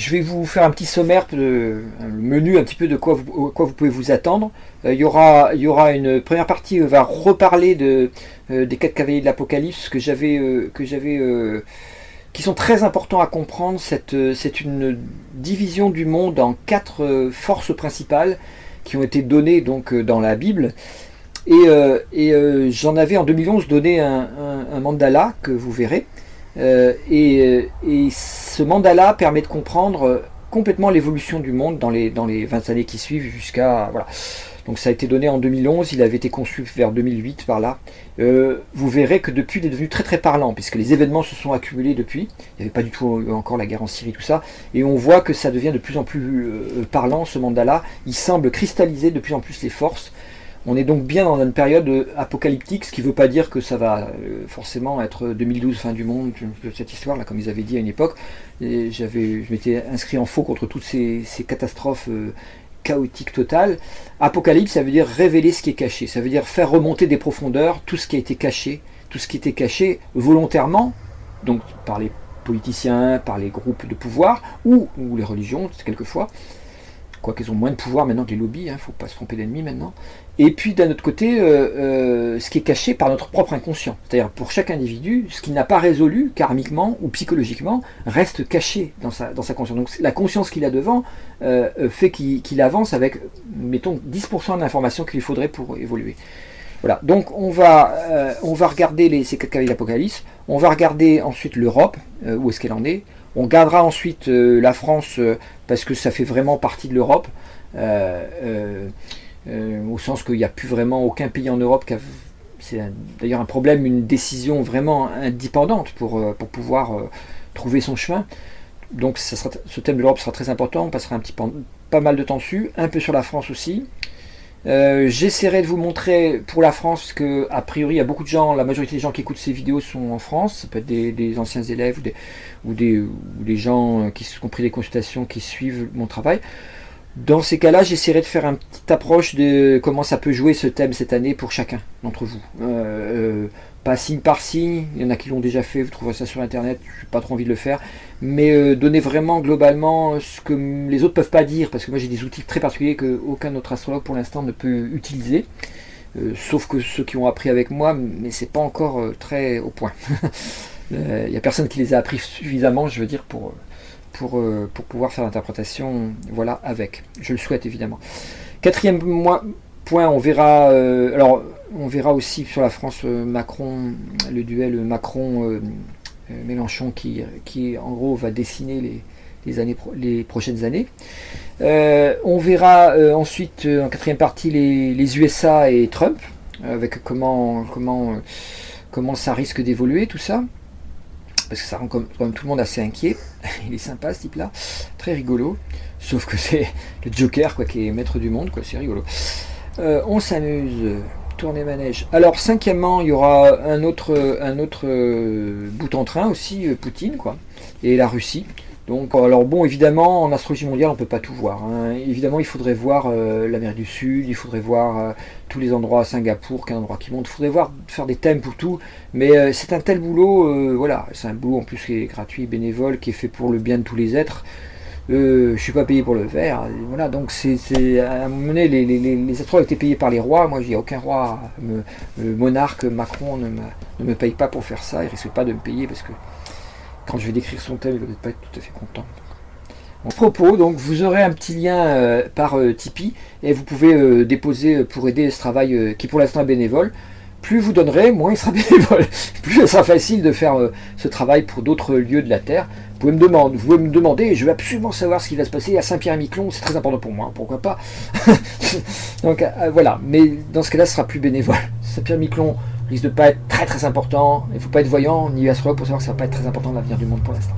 je vais vous faire un petit sommaire, un menu un petit peu de quoi vous pouvez vous attendre. Il y aura une première partie qui va reparler des 4 cavaliers de l'Apocalypse qui sont très importants à comprendre. C'est une division du monde en 4 forces principales qui ont été données donc dans la Bible. J'en avais en 2011 donné un mandala que vous verrez. Et ce mandala permet de comprendre complètement l'évolution du monde dans les 20 années qui suivent jusqu'à... Voilà. Donc ça a été donné en 2011, il avait été conçu vers 2008 par là. Vous verrez que depuis il est devenu très très parlant, puisque les événements se sont accumulés depuis. Il n'y avait pas du tout encore la guerre en Syrie, tout ça. Et on voit que ça devient de plus en plus parlant, ce mandala. Il semble cristalliser de plus en plus les forces. On est donc bien dans une période apocalyptique, ce qui ne veut pas dire que ça va forcément être 2012, fin du monde, cette histoire-là, comme ils avaient dit à une époque. Et je m'étais inscrit en faux contre toutes ces catastrophes chaotiques totales. Apocalypse, ça veut dire révéler ce qui est caché. Ça veut dire faire remonter des profondeurs tout ce qui a été caché, tout ce qui était caché volontairement, donc par les politiciens, par les groupes de pouvoir, ou les religions, quelquefois. Quoiqu'ils ont moins de pouvoir maintenant que les lobbies, il ne faut pas se tromper d'ennemis maintenant. Et puis d'un autre côté, ce qui est caché par notre propre inconscient. C'est-à-dire pour chaque individu, ce qu'il n'a pas résolu karmiquement ou psychologiquement reste caché dans sa conscience. Donc la conscience qu'il a devant fait qu'il avance avec, mettons, 10% de l'information qu'il lui faudrait pour évoluer. Voilà, donc on va regarder ces 4 cavaliers d'Apocalypse, on va regarder ensuite l'Europe, où est-ce qu'elle en est. On gardera ensuite la France parce que ça fait vraiment partie de l'Europe, au sens qu'il n'y a plus vraiment aucun pays en Europe qui a... C'est d'ailleurs un problème, une décision vraiment indépendante pour pouvoir trouver son chemin. Donc ce thème de l'Europe sera très important, on passera pas mal de temps dessus, un peu sur la France aussi. J'essaierai de vous montrer pour la France que a priori il y a beaucoup de gens, la majorité des gens qui écoutent ces vidéos sont en France, ça peut être des anciens élèves ou des gens qui ont pris des consultations, qui suivent mon travail. Dans ces cas-là, j'essaierai de faire une petite approche de comment ça peut jouer ce thème cette année pour chacun d'entre vous. Pas signe par signe, il y en a qui l'ont déjà fait, vous trouverez ça sur internet, je n'ai pas trop envie de le faire, mais donner vraiment globalement ce que les autres ne peuvent pas dire, parce que moi j'ai des outils très particuliers qu'aucun autre astrologue pour l'instant ne peut utiliser, sauf que ceux qui ont appris avec moi, mais c'est pas encore très au point. Il n'y a personne qui les a appris suffisamment, je veux dire, pour pouvoir faire l'interprétation, voilà, avec. Je le souhaite évidemment. Quatrième point, on verra... on verra aussi sur la France Macron, le duel Macron-Mélenchon qui en gros va dessiner les prochaines années. On verra ensuite en quatrième partie les USA et Trump, avec comment ça risque d'évoluer tout ça. Parce que ça rend quand même tout le monde assez inquiet. Il est sympa ce type-là, très rigolo. Sauf que c'est le Joker quoi, qui est maître du monde, quoi. C'est rigolo. On s'amuse. Tourner manège. Alors cinquièmement, il y aura un autre bout en train aussi, Poutine, quoi, et la Russie. Donc, alors bon, évidemment, en astrologie mondiale, on ne peut pas tout voir. Hein. Évidemment, il faudrait voir l'Amérique du Sud, il faudrait voir tous les endroits à Singapour, qu'un endroit qui monte. Il faudrait faire des thèmes pour tout. Mais c'est un tel boulot, voilà, c'est un boulot en plus qui est gratuit, bénévole, qui est fait pour le bien de tous les êtres. Je suis pas payé pour le faire, voilà, donc c'est à un moment donné les astrologues étaient payés par les rois. Moi, il n'y a aucun roi, le monarque Macron ne me paye pas pour faire ça, il risque pas de me payer parce que quand je vais décrire son thème, il va peut-être pas être tout à fait content. En propos, donc vous aurez un petit lien par Tipeee et vous pouvez déposer pour aider ce travail qui pour l'instant est bénévole. Plus vous donnerez, moins il sera bénévole. Plus ce sera facile de faire ce travail pour d'autres lieux de la Terre. Vous pouvez me demander, je veux absolument savoir ce qui va se passer à Saint-Pierre-et-Miquelon, c'est très important pour moi, pourquoi pas. Donc voilà, mais dans ce cas-là, ce sera plus bénévole. Saint-Pierre-et-Miquelon risque de ne pas être très très important, il ne faut pas être voyant ni astrologue pour savoir que ça ne va pas être très important dans l'avenir du monde pour l'instant.